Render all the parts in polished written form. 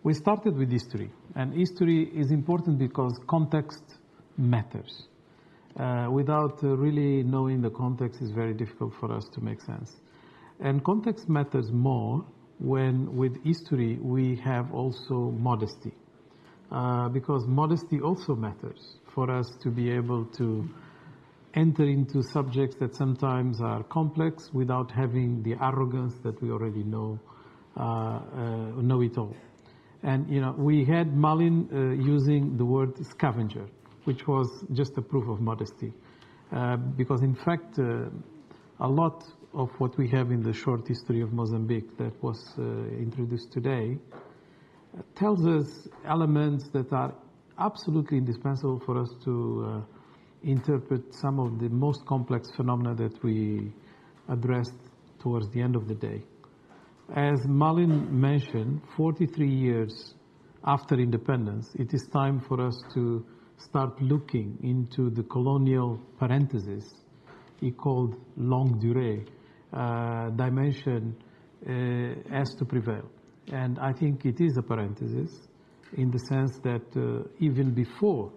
We started with history, and history is important because context matters. Without really knowing the context, it's very difficult for us to make sense. And context matters more when with history we have also modesty, because modesty also matters for us to be able to enter into subjects that sometimes are complex without having the arrogance that we already know it all. And we had Malin using the word scavenger, which was just a proof of modesty, because in fact a lot of what we have in the short history of Mozambique that was introduced today tells us elements that are absolutely indispensable for us to interpret some of the most complex phenomena that we addressed towards the end of the day. As Malin mentioned, 43 years after independence, it is time for us to start looking into the colonial parenthesis he called longue durée dimension has to prevail. And I think it is a parenthesis in the sense that even before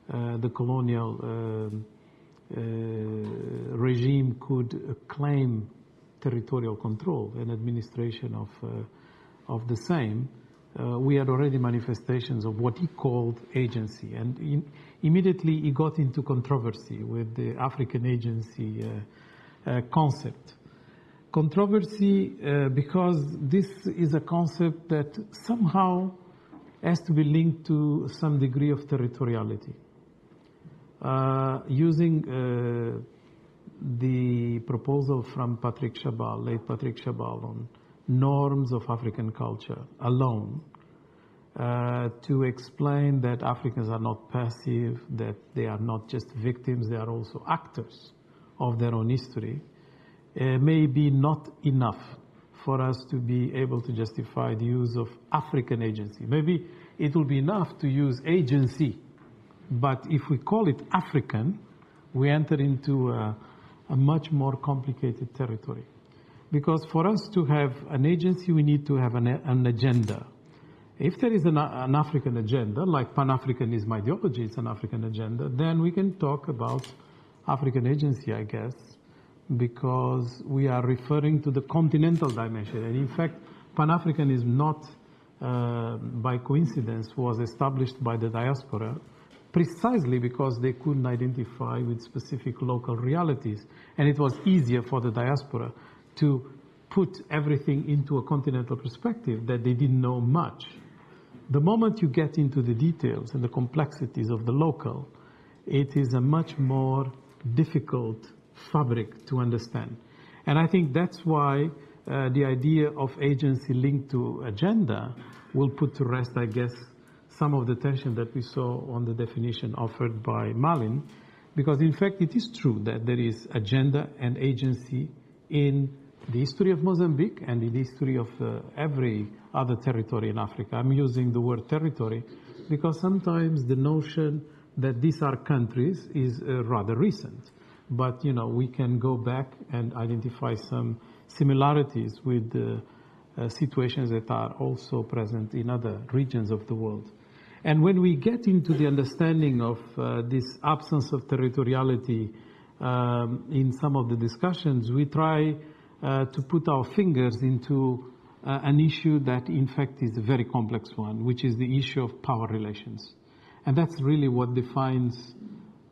the colonial regime could claim territorial control and administration of the same, we had already manifestations of what he called agency. And immediately he got into controversy with the African agency concept. Controversy because this is a concept that somehow has to be linked to some degree of territoriality. Using the proposal from Patrick Chabal, late Patrick Chabal, on norms of African culture alone, to explain that Africans are not passive, that they are not just victims, they are also actors of their own history, may be not enough for us to be able to justify the use of African agency. Maybe it will be enough to use agency, but if we call it African, we enter into a much more complicated territory. Because for us to have an agency, we need to have an agenda. If there is an African agenda, like Pan-Africanism ideology is an African agenda, then we can talk about African agency, I guess, because we are referring to the continental dimension. And in fact, Pan-Africanism, not by coincidence, was established by the diaspora precisely because they couldn't identify with specific local realities. And it was easier for the diaspora to put everything into a continental perspective that they didn't know much. The moment you get into the details and the complexities of the local, it is a much more difficult fabric to understand. And I think that's why the idea of agency linked to agenda will put to rest, I guess, some of the tension that we saw on the definition offered by Malin, because in fact it is true that there is agenda and agency in the history of Mozambique and in the history of every other territory in Africa. I'm using the word territory because sometimes the notion that these are countries is rather recent. But, we can go back and identify some similarities with situations that are also present in other regions of the world. And when we get into the understanding of this absence of territoriality in some of the discussions, we try to put our fingers into an issue that in fact is a very complex one, which is the issue of power relations. And that's really what defines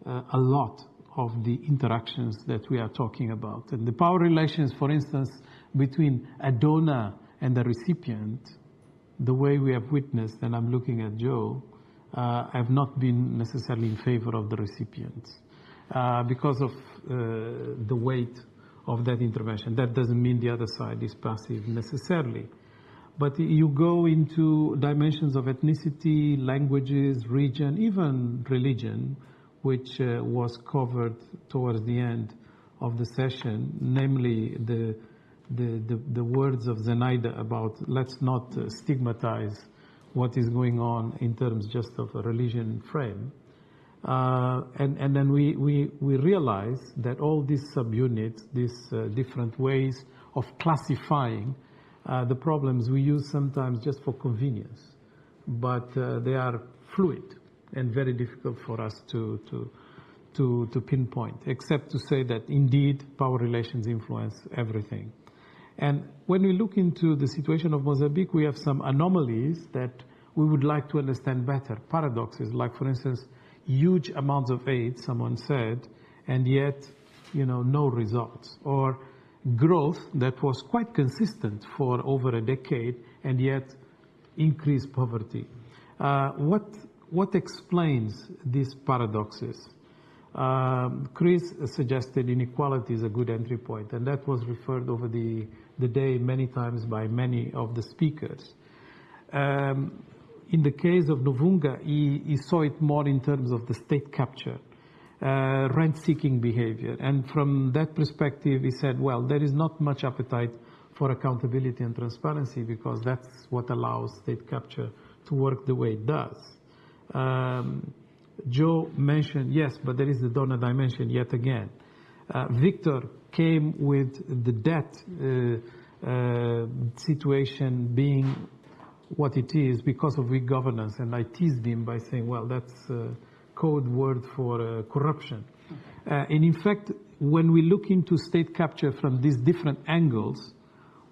a lot of the interactions that we are talking about. And the power relations, for instance, between a donor and the recipient, the way we have witnessed, and I'm looking at Joe, have not been necessarily in favor of the recipients because of the weight of that intervention. That doesn't mean the other side is passive necessarily. But you go into dimensions of ethnicity, languages, region, even religion, which was covered towards the end of the session, namely the words of Zenaida about let's not stigmatize what is going on in terms just of a religion frame. And then we realize that all these subunits, these different ways of classifying the problems we use sometimes just for convenience. but they are fluid and very difficult for us to pinpoint, except to say that indeed power relations influence everything. And when we look into the situation of Mozambique, we have some anomalies that we would like to understand better. Paradoxes, like for instance, huge amounts of aid, someone said, and yet, no results. Or growth that was quite consistent for over a decade, and yet increased poverty. What explains these paradoxes? Chris suggested inequality is a good entry point, and that was referred over the day many times by many of the speakers. In the case of Novunga, he saw it more in terms of the state capture, rent-seeking behavior. And from that perspective, he said, well, there is not much appetite for accountability and transparency because that's what allows state capture to work the way it does. Joe mentioned, yes, but there is the donor dimension yet again. Victor came with the debt situation being what it is because of weak governance, and I teased him by saying, well, that's a code word for corruption. And in fact, when we look into state capture from these different angles,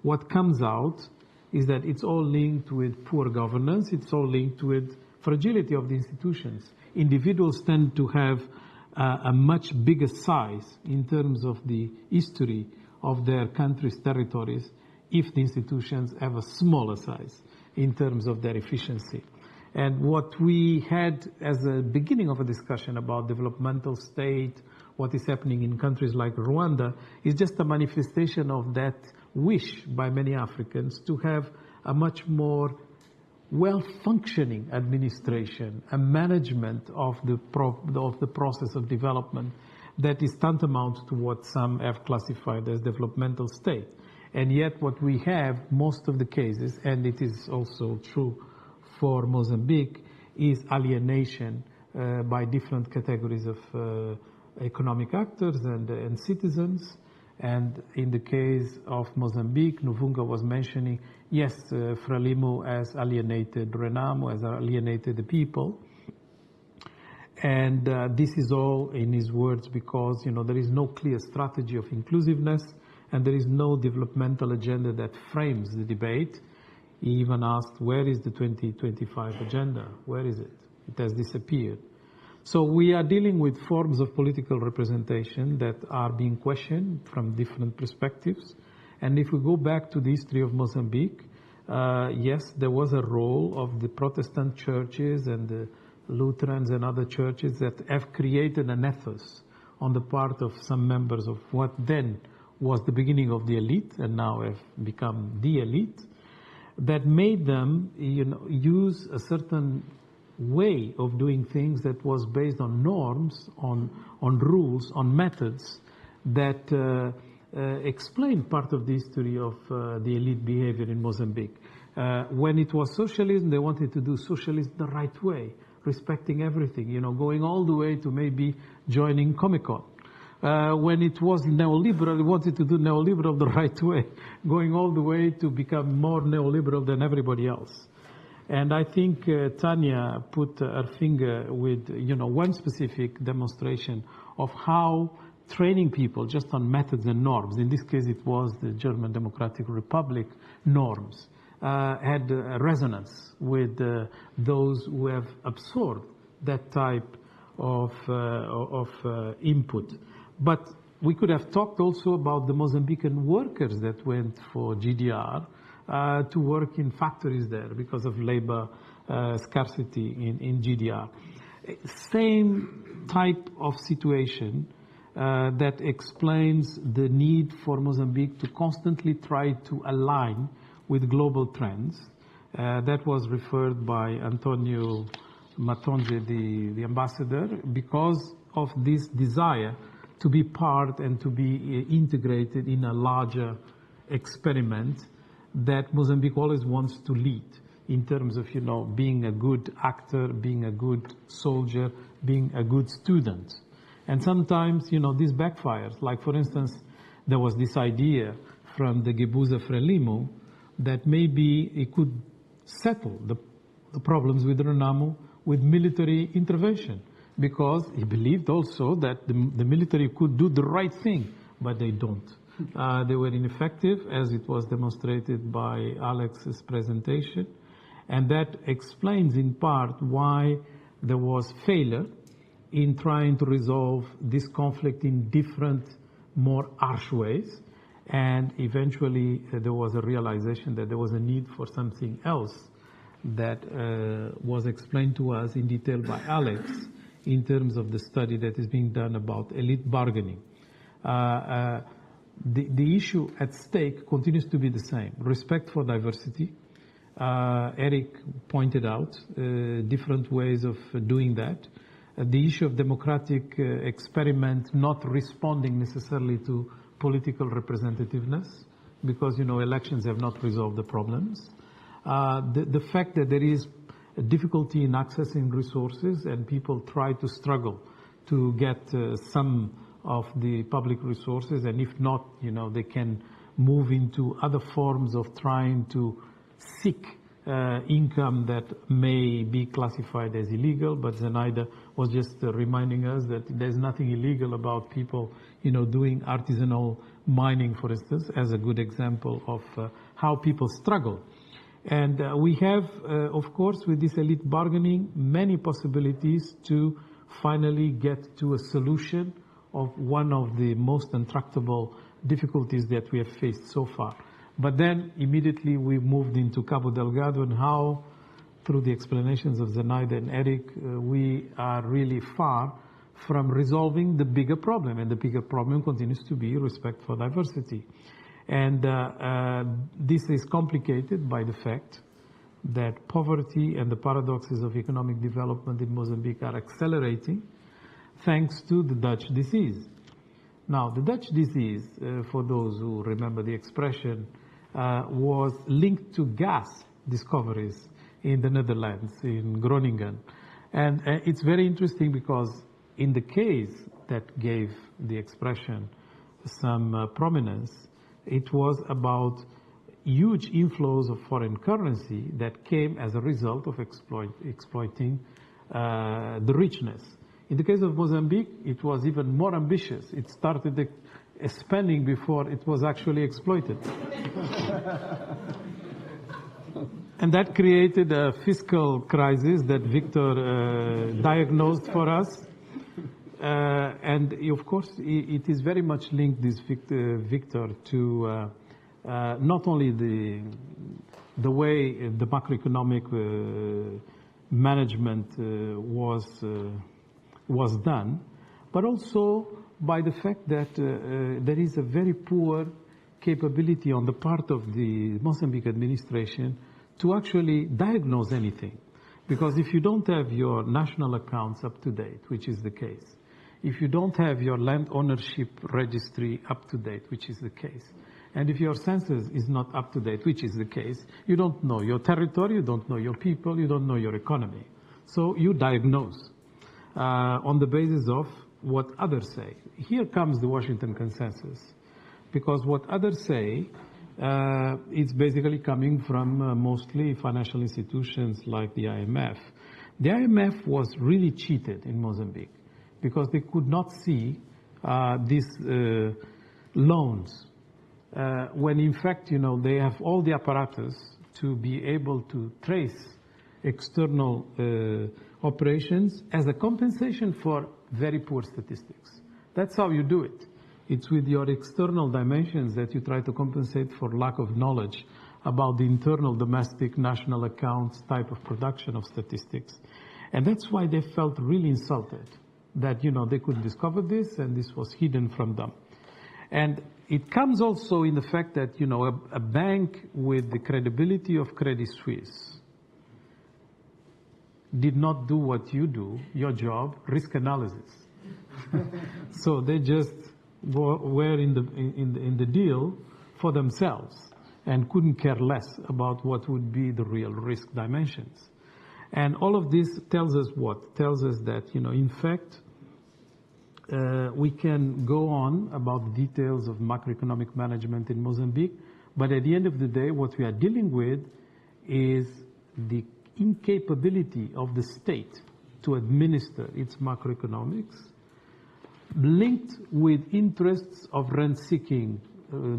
what comes out is that it's all linked with poor governance, it's all linked with fragility of the institutions. Individuals tend to have a much bigger size in terms of the history of their country's territories if the institutions have a smaller size in terms of their efficiency. And what we had as a beginning of a discussion about developmental state, what is happening in countries like Rwanda, is just a manifestation of that wish by many Africans to have a much more well-functioning administration, a management of the process of development that is tantamount to what some have classified as developmental state. And yet what we have, most of the cases, and it is also true for Mozambique, is alienation by different categories of economic actors and citizens. And in the case of Mozambique, Novunga was mentioning, yes, Frelimo has alienated Renamo, has alienated the people. And this is all, in his words, because there is no clear strategy of inclusiveness, and there is no developmental agenda that frames the debate. He even asked, where is the 2025 agenda? Where is it? It has disappeared. So we are dealing with forms of political representation that are being questioned from different perspectives. And if we go back to the history of Mozambique, yes, there was a role of the Protestant churches and the Lutherans and other churches that have created an ethos on the part of some members of what then was the beginning of the elite and now have become the elite, that made them use a certain way of doing things that was based on norms, on rules, on methods that explain part of the history of the elite behavior in Mozambique. When it was socialism, they wanted to do socialism the right way, respecting everything, going all the way to maybe joining Comecon. When it was neoliberal, they wanted to do neoliberal the right way, going all the way to become more neoliberal than everybody else. And I think Tanya put her finger with, one specific demonstration of how training people just on methods and norms, in this case it was the German Democratic Republic norms, had a resonance with those who have absorbed that type of input. But we could have talked also about the Mozambican workers that went for GDR to work in factories there because of labor scarcity in GDR. Same type of situation that explains the need for Mozambique to constantly try to align with global trends. That was referred by Antonio Matonje, the ambassador, because of this desire to be part and to be integrated in a larger experiment that Mozambique always wants to lead in terms of, being a good actor, being a good soldier, being a good student. And sometimes, this backfires. Like, for instance, there was this idea from the Gebuza Frelimo that maybe it could settle the problems with Renamo with military intervention, because he believed also that the military could do the right thing, but they don't. They were ineffective, as it was demonstrated by Alex's presentation, and that explains in part why there was failure in trying to resolve this conflict in different, more harsh ways. And eventually there was a realization that there was a need for something else that was explained to us in detail by Alex in terms of the study that is being done about elite bargaining. The issue at stake continues to be the same: respect for diversity. Eric pointed out different ways of doing that. The issue of democratic experiment not responding necessarily to political representativeness, because, elections have not resolved the problems. The fact that there is a difficulty in accessing resources and people try to struggle to get some of the public resources, and if not, they can move into other forms of trying to seek income that may be classified as illegal. But Zenaida was just reminding us that there's nothing illegal about people, doing artisanal mining, for instance, as a good example of how people struggle. And we have, of course, with this elite bargaining, many possibilities to finally get to a solution of one of the most intractable difficulties that we have faced so far. But then immediately we moved into Cabo Delgado, and how, through the explanations of Zenaida and Eric, we are really far from resolving the bigger problem. And the bigger problem continues to be respect for diversity. And this is complicated by the fact that poverty and the paradoxes of economic development in Mozambique are accelerating thanks to the Dutch disease. Now, the Dutch disease, for those who remember the expression, was linked to gas discoveries in the Netherlands, in Groningen. And it's very interesting because in the case that gave the expression some prominence, it was about huge inflows of foreign currency that came as a result of exploiting the richness. In the case of Mozambique, it was even more ambitious. It started spending before it was actually exploited. And that created a fiscal crisis that Victor diagnosed for us. And of course, it is very much linked, this Victor, to not only the way the macroeconomic management was done, but also by the fact that there is a very poor capability on the part of the Mozambique administration to actually diagnose anything. Because if you don't have your national accounts up to date, which is the case, if you don't have your land ownership registry up to date, which is the case, and if your census is not up to date, which is the case, you don't know your territory, you don't know your people, you don't know your economy. So you diagnose on the basis of what others say. Here comes the Washington Consensus, because what others say is basically coming from mostly financial institutions like the IMF. The IMF was really cheated in Mozambique because they could not see these loans when in fact, they have all the apparatus to be able to trace external operations as a compensation for very poor statistics. That's how you do it. It's with your external dimensions that you try to compensate for lack of knowledge about the internal domestic national accounts type of production of statistics. And that's why they felt really insulted that, they could discover this and this was hidden from them. And it comes also in the fact that, a bank with the credibility of Credit Suisse did not do what you do, your job, risk analysis. So they just were in the deal for themselves and couldn't care less about what would be the real risk dimensions. And all of this tells us what? Tells us that, in fact, we can go on about the details of macroeconomic management in Mozambique, but at the end of the day, what we are dealing with is the incapability of the state to administer its macroeconomics, linked with interests of rent-seeking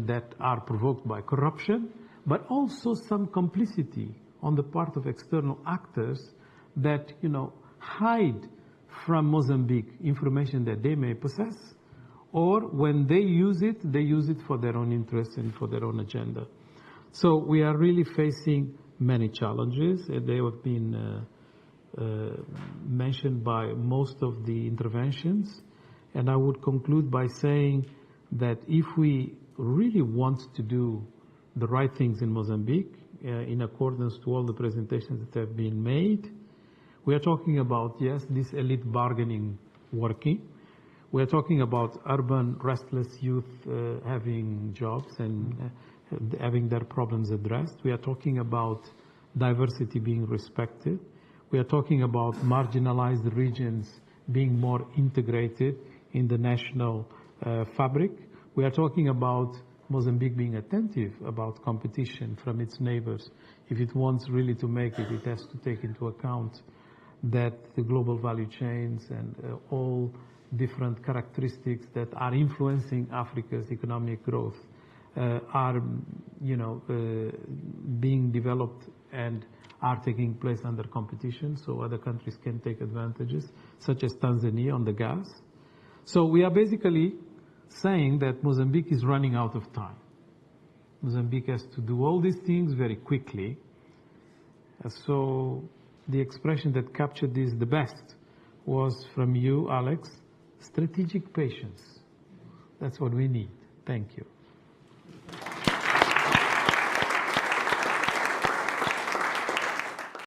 that are provoked by corruption, but also some complicity on the part of external actors that, hide from Mozambique information that they may possess, or when they use it for their own interests and for their own agenda. So we are really facing many challenges. They have been mentioned by most of the interventions. And I would conclude by saying that if we really want to do the right things in Mozambique, in accordance to all the presentations that have been made, we are talking about, yes, this elite bargaining working. We are talking about urban restless youth having jobs and having their problems addressed. We are talking about diversity being respected. We are talking about marginalized regions being more integrated in the national fabric. We are talking about Mozambique being attentive about competition from its neighbors. If it wants really to make it, it has to take into account that the global value chains and all different characteristics that are influencing Africa's economic growth are, being developed and are taking place under competition, so other countries can take advantages, such as Tanzania on the gas. So we are basically saying that Mozambique is running out of time. Mozambique has to do all these things very quickly. So the expression that captured this the best was from you, Alex, strategic patience. That's what we need. Thank you.